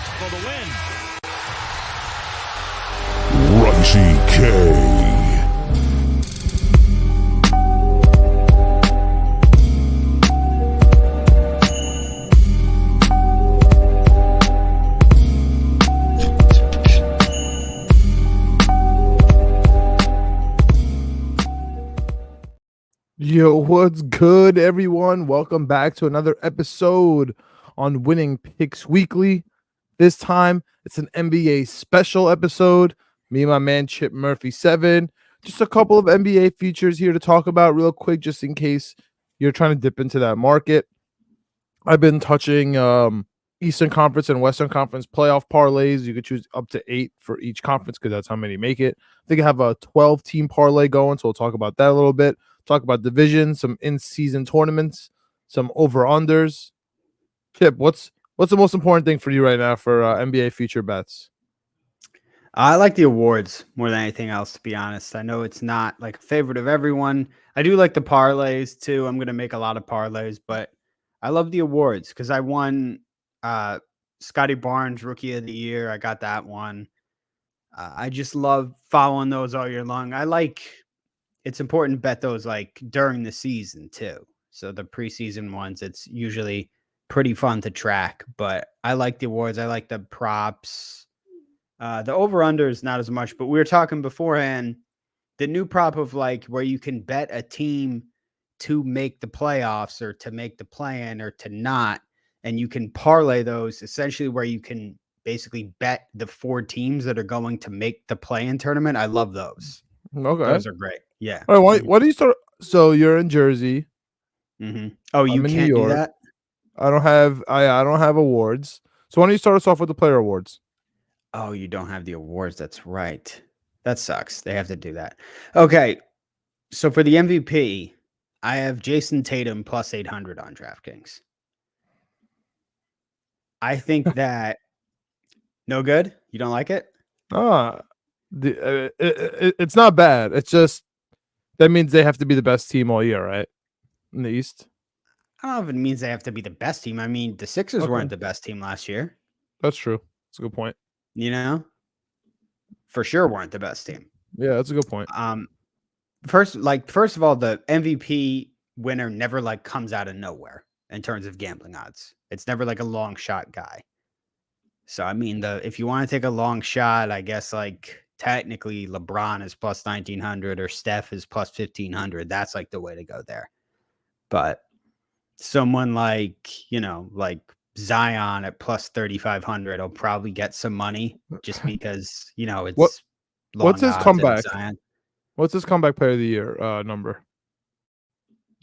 Edwards for the win. Raichi K. Yo, what's good, everyone? Welcome back to another episode on Winning Picks Weekly. This time, it's an NBA special episode. Me and my man Chip Murphy 7. Just a couple of NBA features here to talk about real quick, just in case you're trying to dip into that market. I've been touching Eastern Conference and Western Conference playoff parlays. You could choose up to 8 for each conference because that's how many make it. I think I have a 12-team parlay going, so we'll talk about that a little bit. Talk about divisions, some in-season tournaments, some over-unders. Kip, what's the most important thing for you right now for NBA future bets? I like the awards more than anything else, to be honest. I know it's not like a favorite of everyone. I do like the parlays too. I'm going to make a lot of parlays, but I love the awards because I won Scotty Barnes Rookie of the Year. I got that one. I just love following those all year long. It's important to bet those like during the season too. So the preseason ones, it's usually pretty fun to track, but I like the awards. I like the props. The over-under is not as much, but we were talking beforehand, the new prop of like where you can bet a team to make the playoffs or to make the play-in or to not, and you can parlay those essentially where you can basically bet the 4 teams that are going to make the play-in tournament. I love those. Okay. Those are great. Yeah. All right, why do you start? So you're in Jersey. Mm-hmm. Oh, you I'm in New can't do York. that? I don't have awards. So why don't you start us off with the player awards? Oh, you don't have the awards. That's right. That sucks. They have to do that. Okay. So for the MVP, I have Jason Tatum plus 800 on DraftKings. I think that no good. You don't like it? It's not bad. It's just that means they have to be the best team all year, right? In the East. I don't know if it means they have to be the best team. I mean, the Sixers Okay. weren't the best team last year. That's true. That's a good point. You know, for sure weren't the best team. Yeah, that's a good point. First of all, the MVP winner never like comes out of nowhere in terms of gambling odds. It's never like a long shot guy. So I mean, if you want to take a long shot, I guess like technically LeBron is plus 1900 or Steph is plus 1500. That's like the way to go there. But someone like, like Zion at plus 3,500 will probably get some money just because, it's what's his odds comeback? Zion. What's his comeback player of the year number?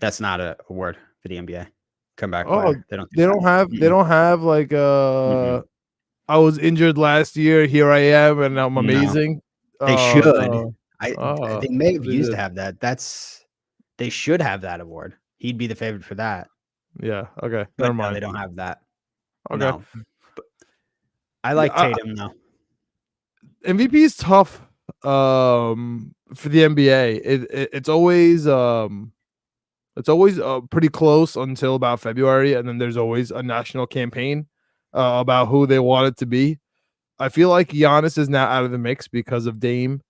That's not a word for the NBA. Comeback Oh, player. they don't have like I was injured last year. Here I am, and I'm amazing. They should. No. They may have they used did. to have that. They should have that award. He'd be the favorite for that. Yeah. Okay. But Never no, mind. they don't have that. Okay. No. But I like Tatum though. MVP is tough. For the NBA, it's always pretty close until about February, and then there's always a national campaign about who they want it to be. I feel like Giannis is now out of the mix because of Dame.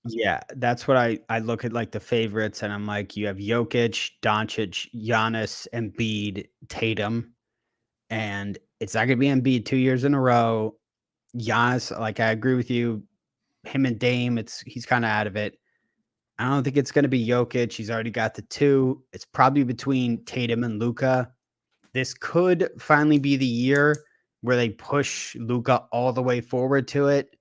Yeah, that's what I look at like the favorites, and I'm like, you have Jokic, Doncic, Giannis, Embiid, Tatum, and it's not gonna be Embiid 2 years in a row. Giannis, like I agree with you, him and Dame, he's kind of out of it. I don't think it's gonna be Jokic. He's already got the 2. It's probably between Tatum and Luka. This could finally be the year where they push Luka all the way forward to it.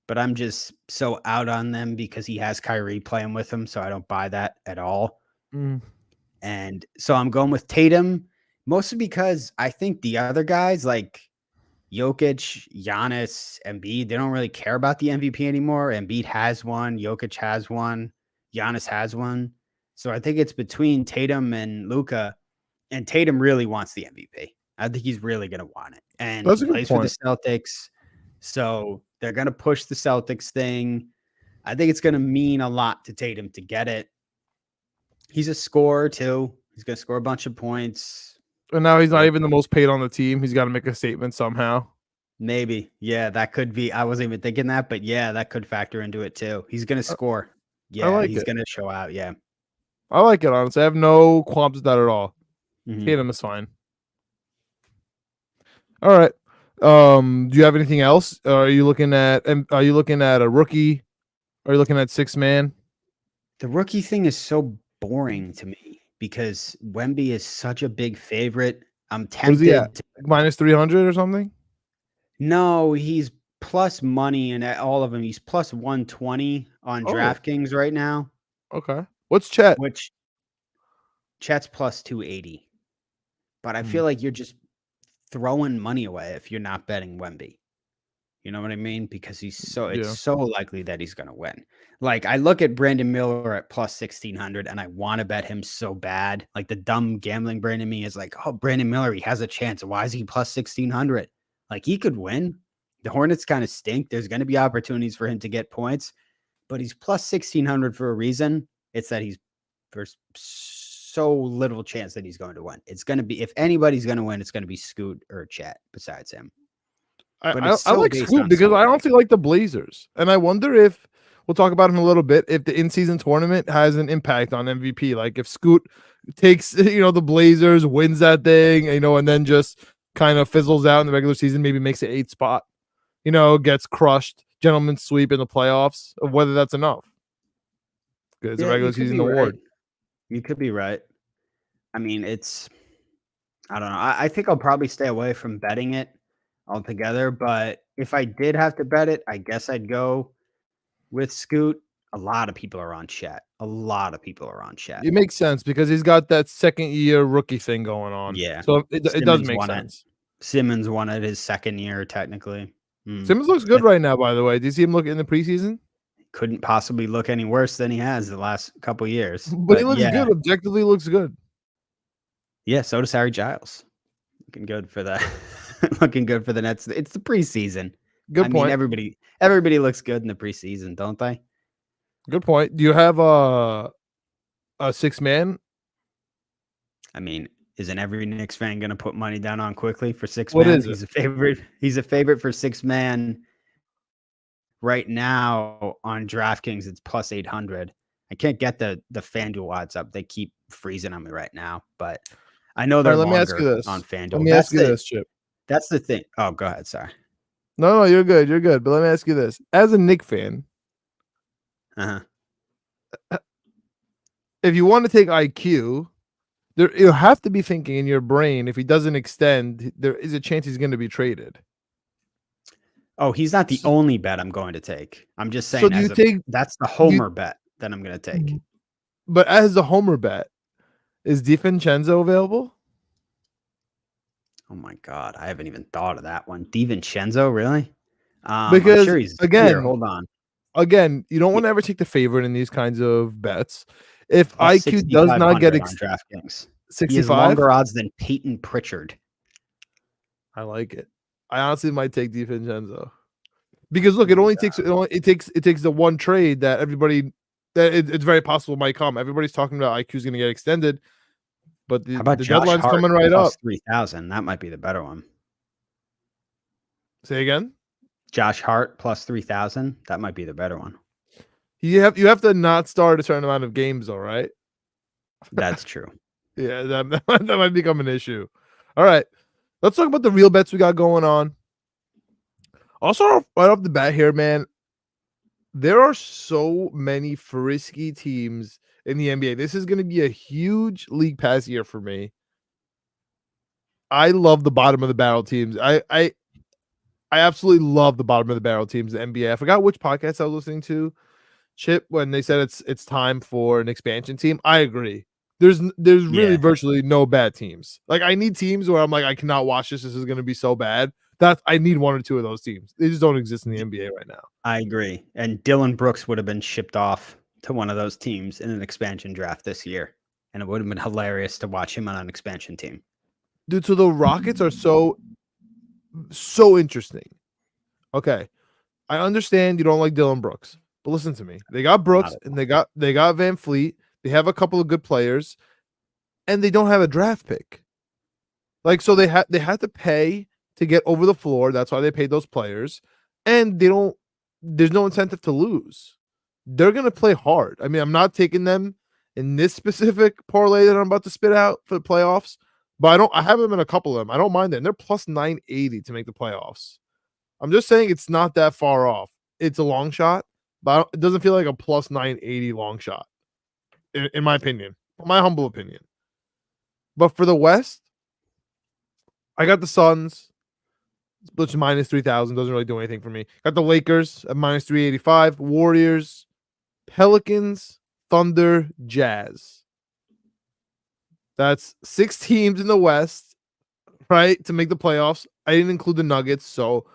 But I'm just so out on them because he has Kyrie playing with him, so I don't buy that at all. And so I'm going with Tatum, mostly because I think the other guys like Jokic, Giannis, Embiid, they don't really care about the MVP anymore. Embiid has one, Jokic has one, Giannis has one. So I think it's between Tatum and Luka, and Tatum really wants the MVP. I think he's really going to want it. And he plays for the Celtics. So they're going to push the Celtics thing. I think it's going to mean a lot to Tatum to get it. He's a scorer too. He's going to score a bunch of points. And now he's not even the most paid on the team. He's got to make a statement somehow. Maybe. Yeah, that could be. I wasn't even thinking that, but yeah, that could factor into it too. He's gonna score. I Yeah, like he's it. gonna show out. Yeah. I like it, honestly. I have no qualms with that at all. Mhm. Tatum is fine. All right. Do you have anything else? Are you looking at a rookie? Are you looking at 6-man? The rookie thing is so boring to me because Wemby is such a big favorite. I'm What is he at? tempted. Like minus 300 or something? No, he's plus money and all of them. He's plus 120 on Oh, DraftKings right now, okay. What's Chet? which Chet's plus 280. But I Hmm. feel like you're just throwing money away if you're not betting Wemby. You know what I mean? Because it's Yeah. so likely that he's going to win. Like I look at Brandon Miller at plus 1600 and I want to bet him so bad. Like the dumb gambling brain in me is like, oh, Brandon Miller, he has a chance. Why is he plus 1600? Like he could win. The Hornets kind of stink. There's going to be opportunities for him to get points, but he's plus 1600 for a reason. It's that there's so little chance that he's going to win. It's going to be, if anybody's going to win, it's going to be Scoot or Chet besides him. But I it's so like based Scoot on because I scoring. honestly like the Blazers. And I wonder if we'll talk about it in a little bit if the in-season tournament has an impact on MVP. Like if Scoot takes, the Blazers, wins that thing, and then just kind of fizzles out in the regular season, maybe makes it 8th spot, gets crushed, gentleman's sweep in the playoffs, of whether that's enough. Good. It's a Yeah, regular you could season be right. award. You could be right. I mean, I don't know. I think I'll probably stay away from betting it altogether. But if I did have to bet it, I guess I'd go with Scoot. A lot of people are on Chet. A lot of people are on Chet. It makes sense because he's got that second year rookie thing going on. Yeah. So it does Simmons make won it. sense. Simmons won it his second year, technically. Simmons looks good right now, by the way. Do you see him look in the preseason? Couldn't possibly look any worse than he has the last couple years. But he looks yeah, good. Objectively looks good. Yeah, so does Harry Giles. Looking good for that. Looking good for the Nets. It's the preseason. Good point. Mean, everybody looks good in the preseason, don't they? Good point. Do you have a 6-man? I mean, isn't every Knicks fan going to put money down on quickly for 6-man? What is it? He's a favorite. He's a favorite for 6-man right now on DraftKings. It's plus 800. I can't get the FanDuel odds up. They keep freezing on me right now, but I know they're Let me ask you longer this. on FanDuel. Let me ask you this, Chip. That's the thing. Oh, go ahead. Sorry. No, you're good. You're good. But let me ask you this. As a Knicks fan, Uh-huh. if you want to take IQ, you'll have to be thinking in your brain, if he doesn't extend, there is a chance he's going to be traded. Oh, he's not the only bet I'm going to take. I'm just saying So do you take that's the homer bet that I'm going to take. But as the homer bet, is DiVincenzo available? Oh my God. I haven't even thought of that one. DiVincenzo, really? Because I'm sure he's here. Hold on. Again, you don't want to ever take the favorite in these kinds of bets. If Plus IQ does not get on DraftKings. He has 65, longer odds than Peyton Pritchard. I like it. I honestly might take DiVincenzo because look, it takes the one trade that everybody it's very possible might come. Everybody's talking about IQ's going to get extended, but the deadline's coming right up. 3,000. That might be the better one. Say again. Josh Hart plus 3,000. That might be the better one. You have to not start a certain amount of games, though, right? That's true. Yeah, that might become an issue. All right, let's talk about the real bets we got going on. Also, right off the bat here, man, there are so many frisky teams in the NBA. This is going to be a huge league pass year for me. I love the bottom of the barrel teams. I absolutely love the bottom of the barrel teams in the NBA. I forgot which podcast I was listening to, Chip, when they said it's time for an expansion team. I agree. There's really virtually no bad teams. Like I need teams where I'm like, I cannot watch this. This is going to be so bad. I need one or two of those teams. They just don't exist in the NBA right now. I agree. And Dylan Brooks would have been shipped off to one of those teams in an expansion draft this year. And it would have been hilarious to watch him on an expansion team. Dude, so the Rockets are so interesting. Okay. I understand you don't like Dylan Brooks, but listen to me. They got Brooks and they got Van Fleet. They have a couple of good players, and they don't have a draft pick. Like, so they had to pay to get over the floor. That's why they paid those players. And there's no incentive to lose. They're going to play hard. I mean, I'm not taking them in this specific parlay that I'm about to spit out for the playoffs, but I have them in a couple of them. I don't mind that. And they're plus 980 to make the playoffs. I'm just saying it's not that far off. It's a long shot, but it doesn't feel like a plus 980 long shot, in my opinion, my humble opinion. But for the West, I got the Suns, which is minus 3,000. Doesn't really do anything for me. Got the Lakers at minus 385. Warriors, Pelicans, Thunder, Jazz. That's 6 teams in the West, right, to make the playoffs. I didn't include the Nuggets, so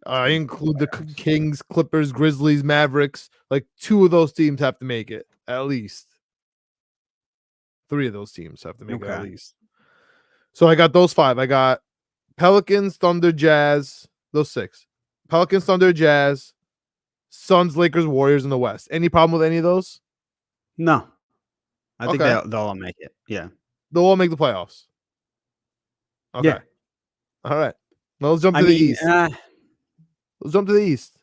I include the Kings, Clippers, Grizzlies, Mavericks. Like 2 of those teams have to make it, at least. 3 of those teams have to make it at least. So I got those 5. I got Pelicans, Thunder, Jazz, those 6. Pelicans, Thunder, Jazz, Suns, Lakers, Warriors in the West. Any problem with any of those? No. I think they'll all make it. Yeah. They'll all make the playoffs. Okay. Yeah. All right. Now let's jump to the East. Let's jump to the East.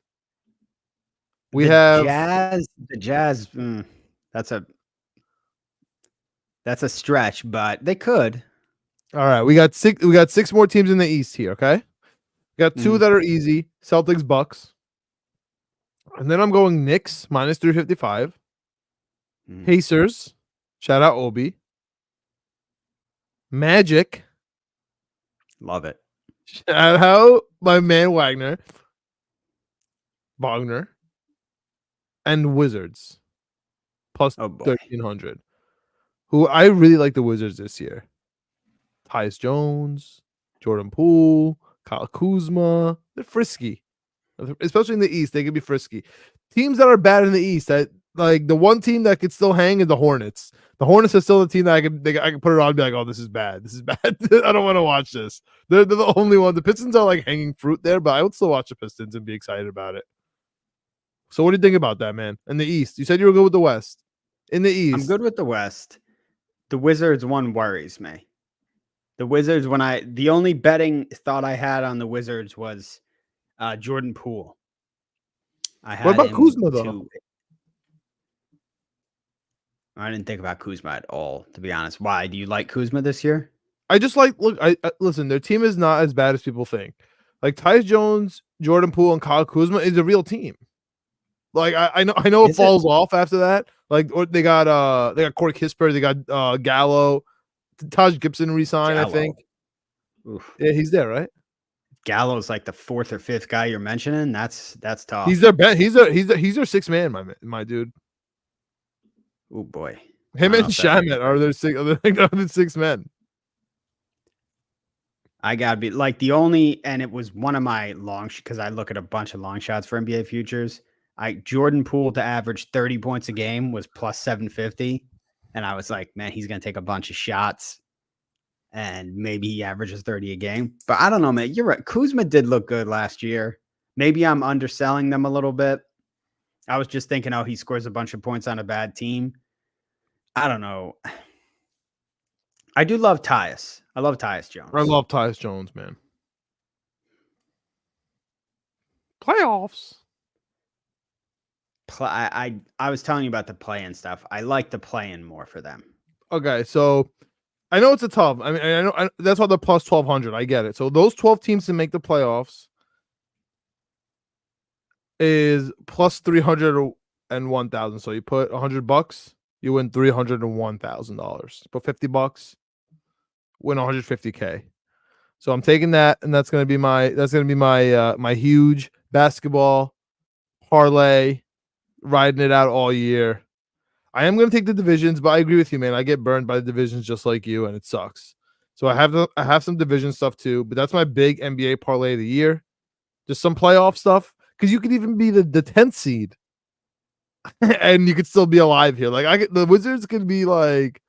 We have the Jazz. That's a stretch, but they could. All right, we got 6 more teams in the East here, okay? We got 2 that are easy, Celtics, Bucks. And then I'm going Knicks, minus 355. Pacers, shout out Obi. Magic. Love it. Shout out my man Wagner. And Wizards, plus 1,300. Who I really like the Wizards this year. Tyus Jones, Jordan Poole, Kyle Kuzma. They're frisky. Especially in the East, they can be frisky. Teams that are bad in the East, that like the one team that could still hang is the Hornets. The Hornets are still the team that I can put it on and be like, oh, this is bad. This is bad. I don't want to watch this. They're the only one. The Pistons are like hanging fruit there, but I would still watch the Pistons and be excited about it. So what do you think about that, man? In the East, you said you were good with the West. In the East, I'm good with the West. The Wizards one worries me. The Wizards, the only betting thought I had on the Wizards was Jordan Poole. What about Kuzma though? I didn't think about Kuzma at all, to be honest. Why? Do you like Kuzma this year? I just like listen, their team is not as bad as people think. Like Tyus Jones, Jordan Poole, and Kyle Kuzma is a real team. Like I know it falls off after that. Like they got Corey Kispert, they got Gallo, Taj Gibson resigned, I think. Oof. Yeah, he's there, right? Gallo's like the 4th or 5th guy you're mentioning. That's tough. He's their bet. He's their 6th man, my dude. Oh boy. Him and Shamet are their 6 men. I gotta be like the only, and it was one of my because I look at a bunch of long shots for NBA futures. Jordan Poole to average 30 points a game was plus 750. And I was like, man, he's going to take a bunch of shots and maybe he averages 30 a game. But I don't know, man. You're right. Kuzma did look good last year. Maybe I'm underselling them a little bit. I was just thinking, he scores a bunch of points on a bad team. I don't know. I do love Tyus. I love Tyus Jones. I love Tyus Jones, man. Playoffs. I was telling you about the play-in stuff. I like the play-in more for them. Okay, so I know it's a tough. I mean, I know that's why they're plus 1,200. I get it. So those 12 teams to make the playoffs is plus 301,000. So you put $100, you win $301,000. Put $50, win 150K. So I'm taking that, and that's gonna be my my huge basketball parlay. Riding it out all year. I am going to take the divisions, but I agree with you, man. I get burned by the divisions just like you, and it sucks. So I have some division stuff too, but that's my big NBA parlay of the year. Just some playoff stuff, because you could even be the 10th seed, and you could still be alive here. Like the Wizards could be like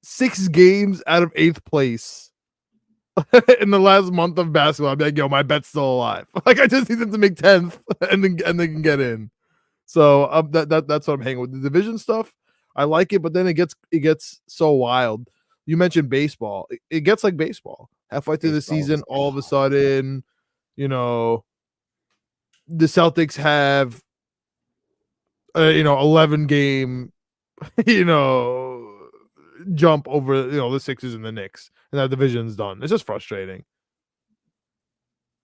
6 games out of 8th place in the last month of basketball. I'd be like, yo, my bet's still alive. Like I just need them to make 10th, and they can get in. So that's what I'm hanging with. The division stuff, I like it, but then it gets so wild. you mentioned baseball. It gets like baseball. Halfway through the Baseball season, is- all of a sudden, the Celtics have 11 game, you know, jump over, the Sixers and the Knicks, and that division's done. It's just frustrating.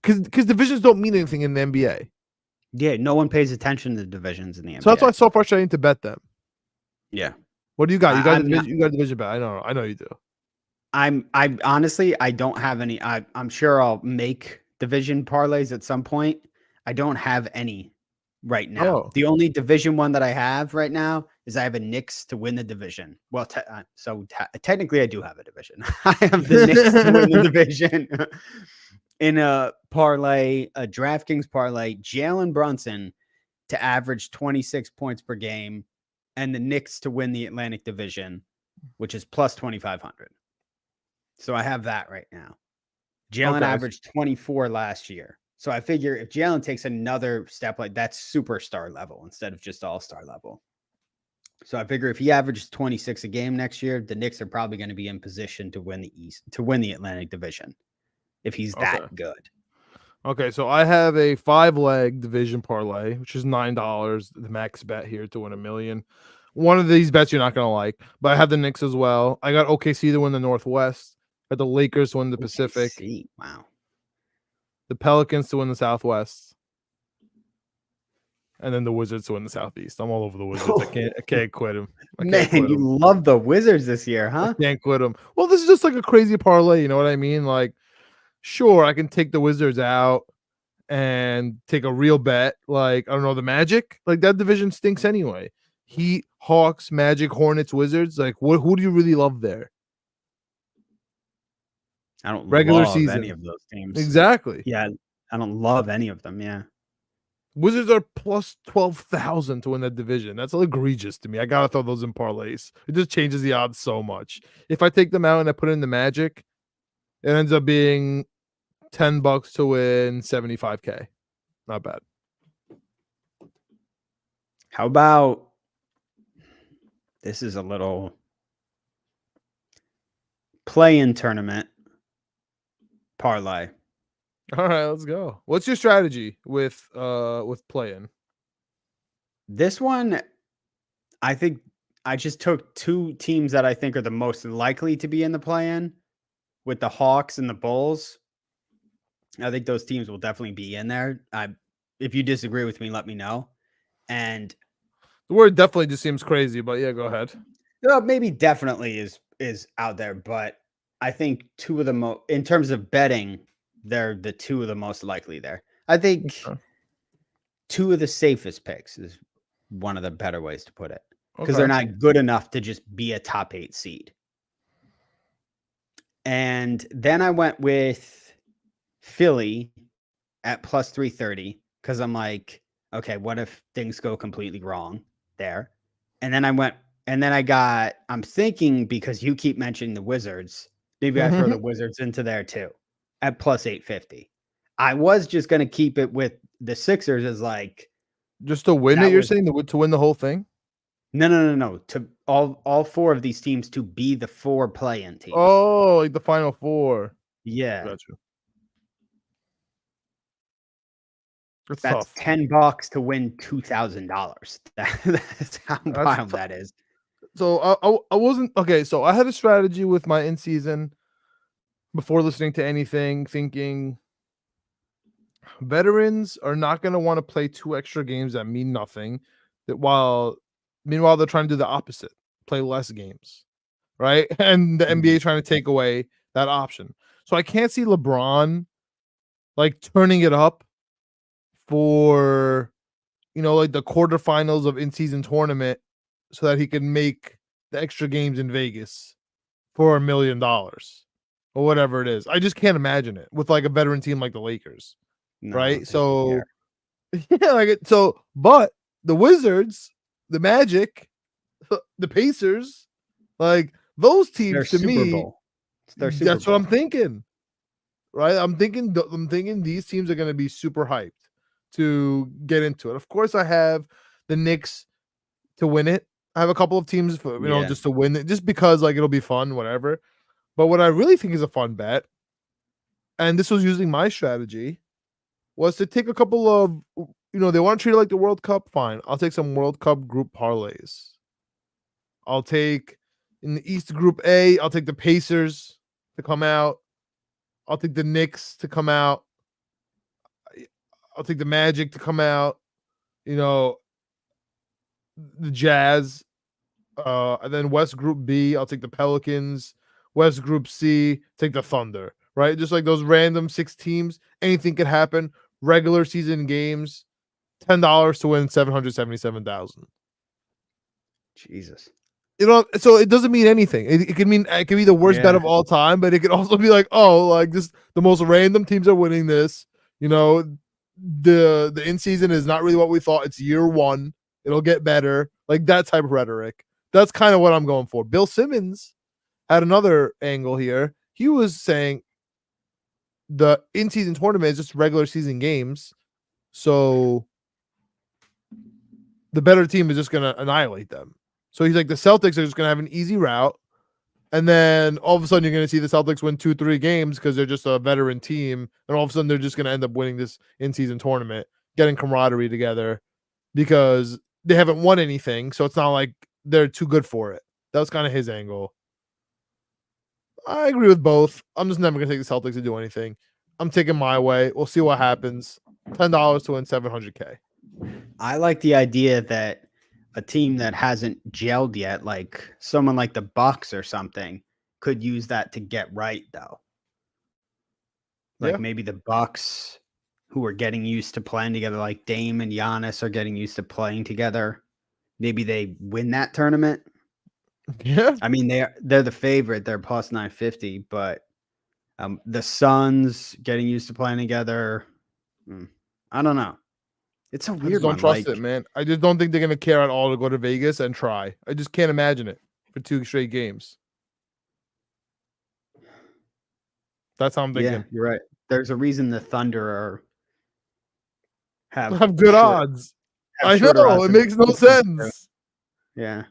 Because divisions don't mean anything in the NBA. Yeah, no one pays attention to the divisions in the NBA. So that's why it's so frustrating to bet them. Yeah. What do you got? You got I'm not- you got a division bet. I know you do. I honestly, I don't have any. I'm sure I'll make division parlays at some point. I don't have any right now. Oh. The only division one that I have right now is I have a Knicks to win the division. Well, technically I do have a division. I have the Knicks to win the division. In a parlay, a DraftKings parlay, Jalen Brunson to average 26 points per game, and the Knicks to win the Atlantic Division, which is plus 2,500. So I have that right now. Jalen Okay. averaged 24 last year. So I figure if Jalen takes another step, like that's superstar level instead of just all-star level. So I figure if he averages 26 a game next year, the Knicks are probably going to be in position to win the East, to win the Atlantic Division, if he's that Okay. good. Okay, so I have a 5-leg division parlay, which is $9, the max bet here to win $1 million. One of these bets you're not gonna like, but I have the Knicks as well. I got OKC to win the Northwest. Got the Lakers to win the Pacific. OKC, wow. The Pelicans to win the Southwest, and then the Wizards to win the Southeast. I'm all over the Wizards. I can't quit them. Man, you love the Wizards this year, huh? Can't quit them. Well, this is just like a crazy parlay. You know what I mean? Like, sure, I can take the Wizards out and take a real bet. Like, I don't know, the Magic. Like, that division stinks anyway. Heat, Hawks, Magic, Hornets, Wizards. Like, who do you really love there? I don't Regular love season. any of those teams. Exactly. Yeah, I don't love any of them. Yeah. Wizards are plus 12,000 to win that division. That's egregious to me. I gotta throw those in parlays. It just changes the odds so much. If I take them out and I put in the Magic, it ends up being $10 to win 75K. Not bad. How about this is a little play-in tournament parlay. All right, let's go. What's your strategy with playing? This one, I think I just took two teams that I think are the most likely to be in the play-in with the Hawks and the Bulls. I think those teams will definitely be in there. If you disagree with me, let me know. And The word definitely just seems crazy, but yeah, go ahead. maybe definitely is out there, but I think two of the most, in terms of betting, they're the two of the most likely there. I think Okay. two of the safest picks is one of the better ways to put it, because Okay. they're not good enough to just be a top 8 seed. And then I went with Philly at plus 330 because I'm like, okay, what if things go completely wrong there? And then I'm thinking, because you keep mentioning the Wizards, maybe I throw the Wizards into there too at plus 850. I was just going to keep it with the Sixers as like, Just to win That it, you're was- saying to win the whole thing? no. To all four of these teams to be the 4 play-in teams. Oh, like the final 4. yeah. Got you. It's That's tough. $10 to win $2,000. That's how wild that is. So I wasn't okay. So I had a strategy with my in season before listening to anything, thinking veterans are not going to want to play 2 extra games that mean nothing. Meanwhile, they're trying to do the opposite, play less games, right? And the NBA trying to take away that option. So I can't see LeBron like turning it up for, like the quarterfinals of in-season tournament so that he can make the extra games in Vegas for $1 million or whatever it is. I just can't imagine it with like a veteran team like the Lakers. No, I don't Right? think So they care. yeah, but the Wizards, the Magic, the Pacers, like those Their teams to Super me, Bowl. It's their Super that's what I'm Bowl. thinking. Right? I'm thinking these teams are going to be super hyped to get into it. Of course, I have the Knicks to win it. I have a couple of teams for, Yeah. just to win it, just because like it'll be fun, whatever. But what I really think is a fun bet, and this was using my strategy, was to take a couple of, they want to treat it like the World Cup. Fine. I'll take some World Cup group parlays. I'll take in the East Group A, I'll take the Pacers to come out. I'll take the Knicks to come out. I'll take the Magic to come out. The Jazz. And then West Group B, I'll take the Pelicans. West Group C, take the Thunder. Right? Just like those random 6 teams. Anything could happen. Regular season games. $10 to win 777,000. Jesus. So it doesn't mean anything. It could be the worst bet of all time, but it could also be like, oh, like just the most random teams are winning this. The in season is not really what we thought. It's year 1. It'll get better. Like that type of rhetoric. That's kind of what I'm going for. Bill Simmons had another angle here. He was saying the in season tournament is just regular season games. So the better team is just going to annihilate them. So he's like, the Celtics are just going to have an easy route. And then all of a sudden you're going to see the Celtics win 2-3 games because they're just a veteran team. And all of a sudden they're just going to end up winning this in-season tournament, getting camaraderie together because they haven't won anything. So it's not like they're too good for it. That was kind of his angle. I agree with both. I'm just never going to take the Celtics to do anything. I'm taking my way. We'll see what happens. $10 to win $700K. I like the idea that a team that hasn't gelled yet, like someone like the Bucks or something, could use that to get right, though. Like maybe the Bucks, who are getting used to playing together, like Dame and Giannis are getting used to playing together. Maybe they win that tournament. Yeah. I mean, they're the favorite. They're plus 950, but the Suns getting used to playing together. I don't know. It's a weird one. I just don't trust it, man. I just don't think they're going to care at all to go to Vegas and try. I just can't imagine it for 2 straight games. That's how I'm thinking. Yeah, you're right. There's a reason the Thunder have good odds. I know. It makes no sense. Yeah.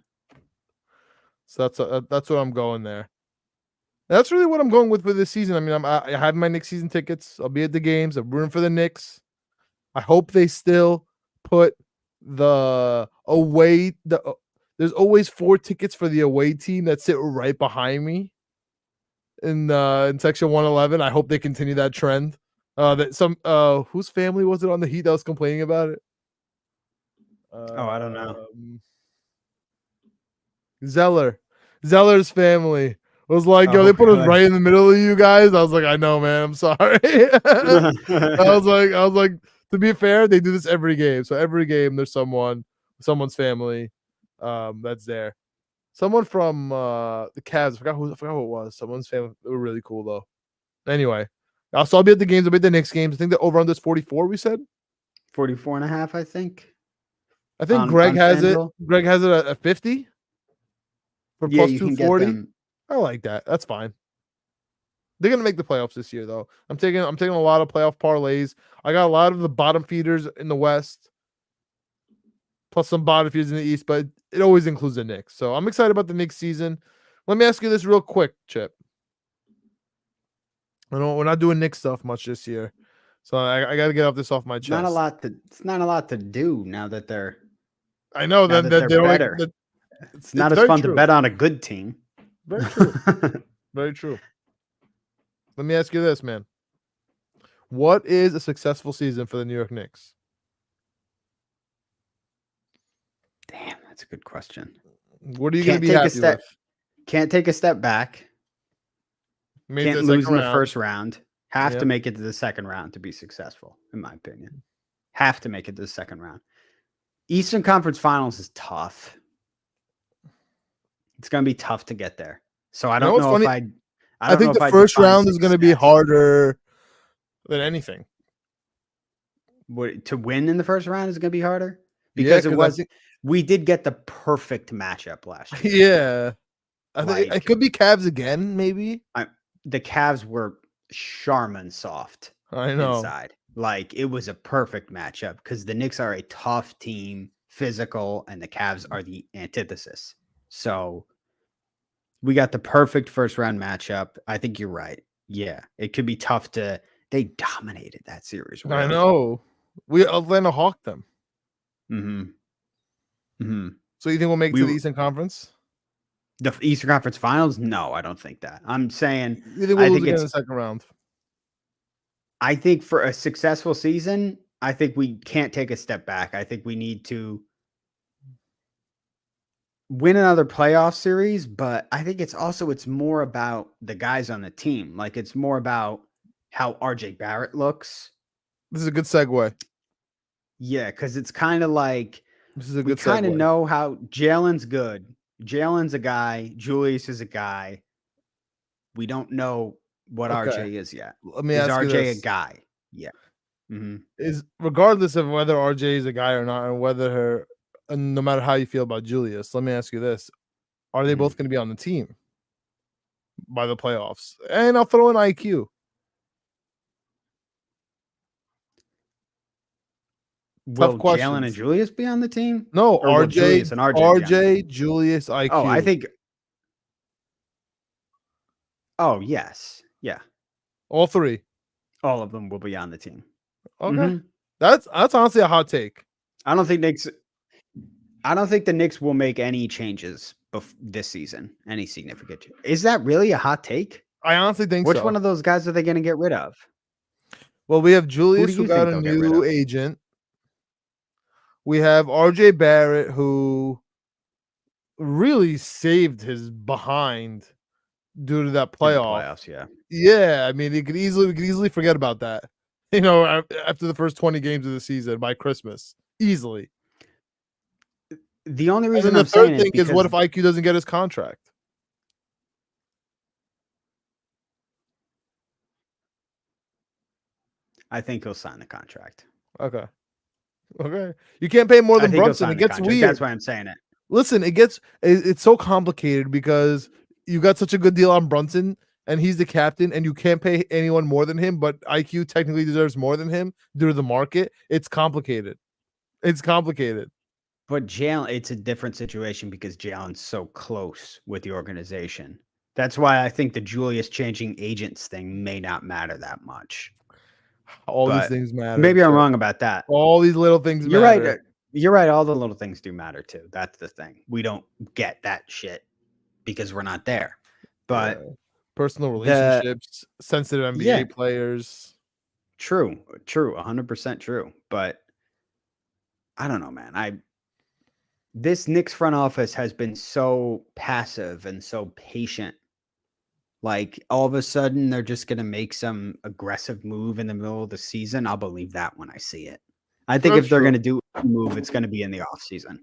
So that's what I'm going there. That's really what I'm going with this season. I mean, I have my Knicks season tickets. I'll be at the games. I'm rooting for the Knicks. I hope they still put the away. There's always 4 tickets for the away team that sit right behind me in section 111. I hope they continue that trend. Whose family was it on the Heat that was complaining about it? I don't know. Zeller's family was like, yo, they put us right in the middle of you guys. I was like, I know, man. I'm sorry. I was like, to be fair, they do this every game. So every game, there's someone's family that's there. Someone from the Cavs. I forgot who it was. Someone's family. They were really cool though. Anyway, so I'll be at the games. I'll be at the Knicks games. I think the over under is 44. We said 44.5. I think. Greg has it. Greg has it at 50 for plus 240. I like that. That's fine. They're gonna make the playoffs this year, though. I'm taking a lot of playoff parlays. I got a lot of the bottom feeders in the West, plus some bottom feeders in the East, but it always includes the Knicks. So I'm excited about the Knicks season. Let me ask you this real quick, Chip. I know we're not doing Knicks stuff much this year, so I got to get off my chest. It's not a lot to do now that they're. I know that they're better. It's not as fun to bet on a good team. Very true. Very true. Let me ask you this, man. What is a successful season for the New York Knicks? Damn, that's a good question. What are you going to be happy with? Can't take a step back. Can't lose in the first round. Have to make it to the second round to be successful, in my opinion. Have to make it to the second round. Eastern Conference Finals is tough. It's going to be tough to get there. So I don't know if I think the first round is going to be harder than anything. To win in the first round is going to be harder? Because we did get the perfect matchup last year. Yeah. I think it could be Cavs again, maybe. The Cavs were Charmin soft. I know. Inside. Like, it was a perfect matchup because the Knicks are a tough team, physical, and the Cavs are the antithesis. So We got the perfect first round matchup. I think you're right. Yeah, it could be tough to. They dominated that series. I Really. know. We Atlanta hawked them. Mm-hmm. Mm-hmm. So you think we'll make it We to the Eastern Conference? The Eastern Conference Finals? No, I don't think that. I'm saying You think I we'll lose think again in it's. the second round? I think for a successful season, I think we can't take a step back. I think we need to win another playoff series, but I think it's more about the guys on the team. Like it's more about how RJ Barrett looks. This is a good segue. Yeah, because it's kind of like This is a we good kind of segue. know how Jalen's good. Jalen's a guy. Julius is a guy. We don't know what Okay. RJ is yet. Let me Is ask you RJ a this. guy? Yeah. Mm-hmm. Is regardless of whether RJ is a guy or not, and whether and no matter how you feel about Julius, let me ask you this: are they Mhm. both going to be on the team by the playoffs? And I'll throw in IQ. Will Tough Jalen and questions. Julius be on the team? No, Or will RJ, Julius and RJ be on the RJ, team? Julius, IQ. Oh, I think. Oh, yes. Yeah. all three. All of them will be on the team. Okay, Mhm. that's honestly a hot take. I don't think the Knicks will make any changes this season. Any significant. Is that really a hot take? I honestly think Which so. one of those guys are they going to get rid of? Well, we have Julius who you got think a they'll get rid new of? agent. We have RJ Barrett who really saved his behind due to that In the playoff. playoffs, yeah. Yeah, I mean, we could easily forget about that. You know, after the first 20 games of the season by Christmas, easily. The only And reason then the I'm saying third thing is, what if because IQ doesn't get his contract? I think he'll sign the contract. Okay, you can't pay more I than think he'll Brunson. sign It the gets contract. weird. That's why I'm saying it. Listen, it's so complicated because you got such a good deal on Brunson and he's the captain and you can't pay anyone more than him, but IQ technically deserves more than him due to the market. It's complicated. But Jalen, it's a different situation because Jalen's so close with the organization. That's why I think the Julius changing agents thing may not matter that much. All these But things matter. maybe I'm Joe. wrong about that. All these little things You're matter. right. You're right. All the little things do matter too. That's the thing. We don't get that shit because we're not there. But Yeah. Personal relationships, sensitive NBA players. True, 100% true. But I don't know, man. This Knicks front office has been so passive and so patient. Like all of a sudden they're just going to make some aggressive move in the middle of the season. I'll believe that when I see it. I think That's if they're true. going to do a move, it's going to be in the offseason.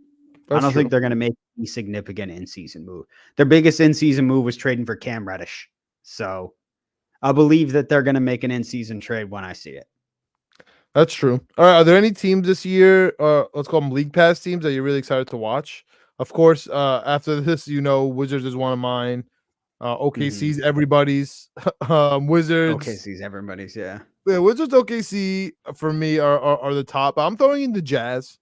I don't think they're going to make any significant in-season move. Their biggest in-season move was trading for Cam Reddish. So I believe that they're going to make an in-season trade when I see it. That's true. All right. Are there any teams this year, let's call them League Pass teams, that you're really excited to watch? Of course, after this, Wizards is one of mine. OKC's everybody's. Wizards. OKC's everybody's, yeah. Yeah, Wizards, OKC for me are the top. I'm throwing in the Jazz.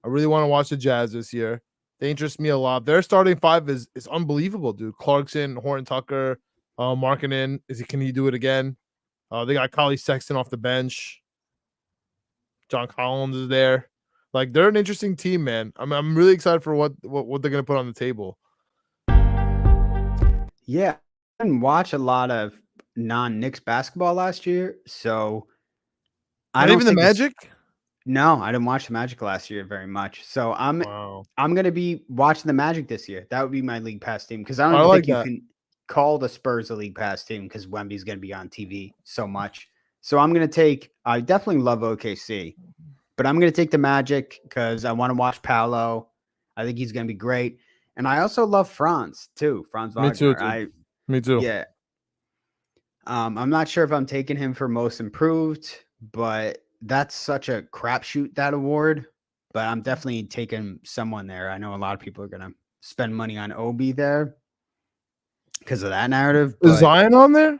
I really want to watch the Jazz this year. They interest me a lot. Their starting five is unbelievable, dude. Clarkson, Horton Tucker, Markkanen. Can he do it again? They got Collie Sexton off the bench. John Collins is there. Like, they're an interesting team, man. I'm really excited for what they're gonna put on the table. Yeah, I didn't watch a lot of non-Knicks basketball last year, so I don't even think the Magic. No, I didn't watch the Magic last year very much. So I'm gonna be watching the Magic this year. That would be my League Pass team because I don't think you can call the Spurs a League Pass team because Wemby's gonna be on TV so much. So I'm gonna take. I definitely love OKC, but I'm gonna take the Magic because I want to watch Paolo. I think he's gonna be great, and I also love Franz too. Franz Wagner. Me too. Dude. Me too. Yeah. I'm not sure if I'm taking him for most improved, but that's such a crapshoot, that award. But I'm definitely taking someone there. I know a lot of people are gonna spend money on Obi there because of that narrative. Is Zion on there?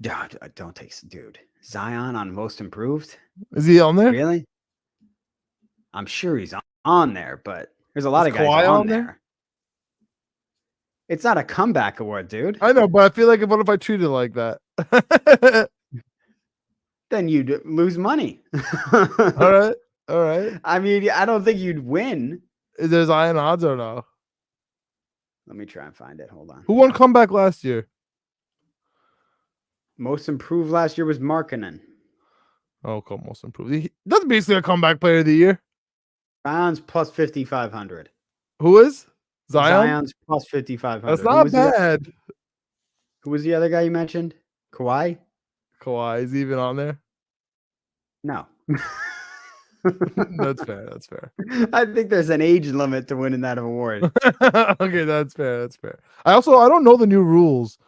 Don't take dude. Zion on most improved. Is he on there? Really? I'm sure he's on there, but there's a lot of guys on there. It's not a comeback award, dude. I know, but I feel like what if I treat it like that? Then you'd lose money. All right. All right. I mean, I don't think you'd win. Is there Zion odds or no? Let me try and find it. Hold on. Who won comeback last year? Most improved last year was Markkanen. Oh, come most improved. That's basically a comeback player of the year. Zion's plus 5,500. Who is Zion? Zion's plus 5,500. That's not bad. Who was the other guy you mentioned? Kawhi? Kawhi is even on there. No. That's fair. That's fair. I think there's an age limit to winning that award. Okay, that's fair. That's fair. I don't know the new rules.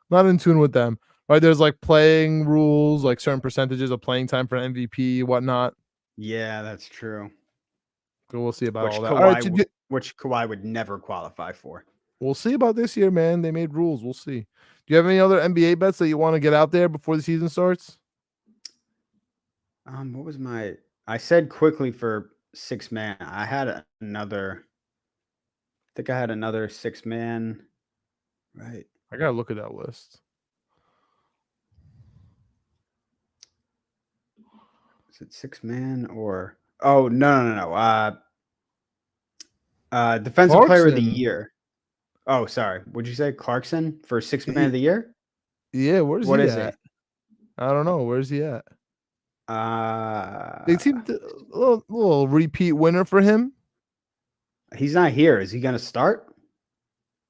Not in tune with them. Right? There's like playing rules, like certain percentages of playing time for MVP, whatnot. Yeah, that's true. So we'll see about Which all that. Kawhi, All right, which Kawhi would never qualify for. we'll see about this year, man. They made rules. We'll see. Do you have any other NBA bets that you want to get out there before the season starts? What was I said quickly for 6-man. I had another. I think I had another 6-man. Right. I gotta look at that list. Is it 6-man or? Oh no. Defensive player of the Clarkson. year. Oh, sorry. Would you say Clarkson for 6-man of the year? Yeah, What he is at? it? I don't know. Where's he at? Uh, They seem a little repeat winner for him. he's not here. Is he gonna start?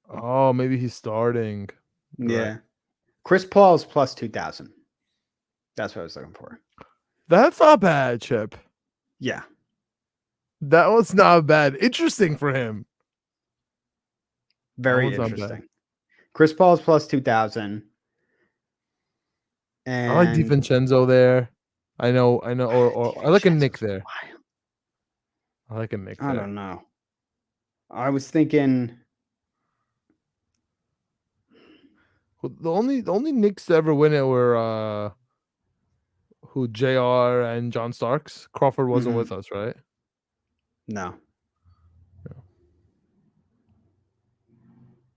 Oh, maybe he's starting. Yeah. Right. Chris Paul's plus 2,000. That's what I was looking for. That's not bad, Chip. Yeah. That was not bad. Interesting for him. Very one's not bad. interesting. Chris Paul's plus 2,000. And I like DiVincenzo there. I know. Or I like a Nick there. wild. I like a Nick I there. don't know. I was thinking The only Knicks to ever win it were who JR and John Starks. Crawford wasn't Mhm. with us, right? no.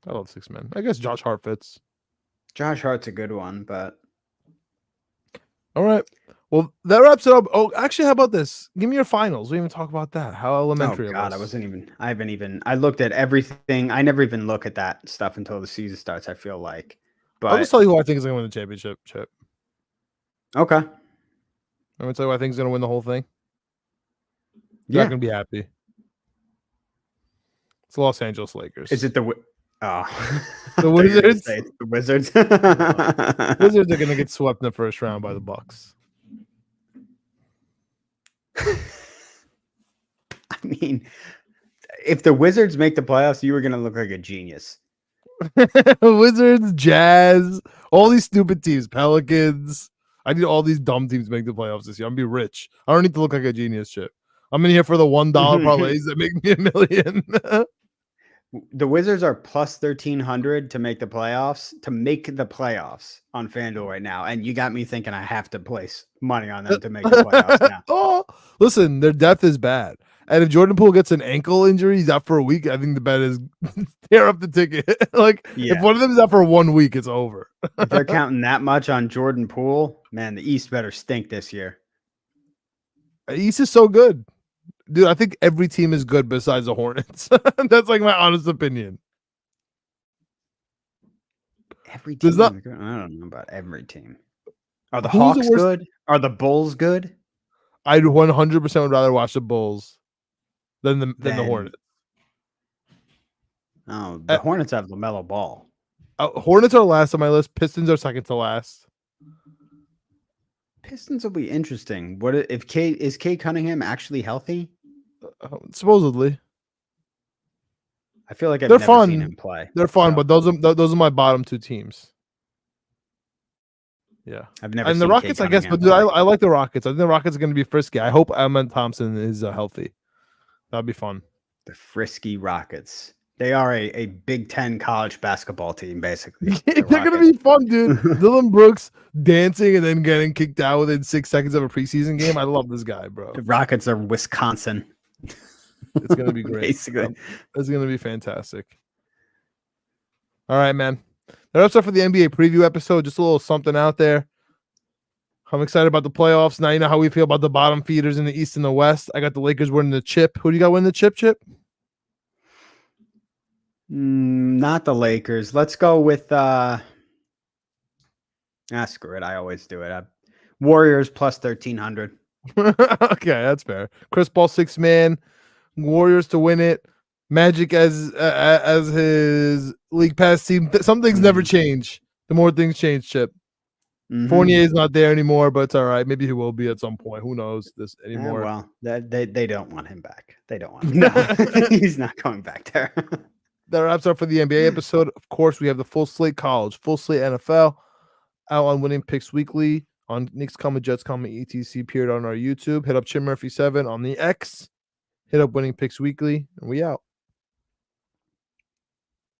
I love 6-man. I guess Josh Hart fits. Josh Hart's a good one, but All right. Well, that wraps it up. Oh, actually, how about this? Give me your finals. We didn't even talk about that. How elementary oh it god, was. I looked at everything. I never even look at that stuff until the season starts, I feel like. I'll But just tell you who I think is going to win the championship. Chip. okay. I'm going to tell you who I think is going to win the whole thing. You're Yeah. not going to be happy. It's the Los Angeles Lakers. Is it the The I thought you were gonna Wizards? say it's the Wizards. Wizards are going to get swept in the first round by the Bucks. I mean, if the Wizards make the playoffs, you were gonna look like a genius. Wizards, Jazz, all these stupid teams, Pelicans. I need all these dumb teams to make the playoffs this year. I'm gonna be rich. I don't need to look like a genius, Chip. I'm in here for the $1 parlays that make me $1 million. The Wizards are plus 1,300 to make the playoffs. To make the playoffs on FanDuel right now, and you got me thinking I have to place money on them to make the playoffs now. Oh, listen, their depth is bad. And if Jordan Poole gets an ankle injury, he's out for a week. I think the bet is tear up the ticket. Like, Yeah. if one of them is out for 1 week, it's over. If they're counting that much on Jordan Poole, man, the East better stink this year. East is so good. Dude, I think every team is good besides the Hornets. That's like my honest opinion. Every Does team. that- I don't know about every team. Are the Who's the Hawks worst- good? Are the Bulls good? I'd 100% would rather watch the Bulls than the Then- Hornets. Oh, the Hornets have LaMelo Ball. Hornets are last on my list. Pistons are second to last. Pistons will be interesting. What if Kate Cunningham actually healthy? Supposedly. I feel like I've They're never fun. seen him play. They're fun, So, but those are my bottom two teams. Yeah. I've never And the seen Rockets, Kate I guess, but Cunningham dude, play. I like the Rockets. I think the Rockets are going to be frisky. I hope Amen Thompson is healthy. That'd be fun. The frisky Rockets. They are a Big Ten college basketball team, basically. They're going to be fun, dude. Dylan Brooks dancing and then getting kicked out within 6 seconds of a preseason game. I love this guy, bro. The Rockets are Wisconsin. It's going to be great. Basically. It's going to be fantastic. All right, man. That wraps up for the NBA preview episode. Just a little something out there. I'm excited about the playoffs. Now you know how we feel about the bottom feeders in the East and the West. I got the Lakers winning the chip. Who do you got winning the chip, Chip? Not the Lakers. Let's go with screw it. I always do it. Warriors plus 1,300. Okay, that's fair. Chris Paul, 6-man. Warriors to win it. Magic as his league pass team. Some things never change. The more things change, Chip. Fournier's not there anymore, but it's all right. Maybe he will be at some point. Who knows this anymore? Well, they don't want him back. They don't want him. No, he's not going back there. That wraps up for the NBA episode. Of course, we have the full slate college, full slate NFL out on Winning Picks Weekly on Knicks Comma, Jets Comma, etc. Appeared on our YouTube. Hit up Chip Murphy 7 on the X. Hit up Winning Picks Weekly, and we out.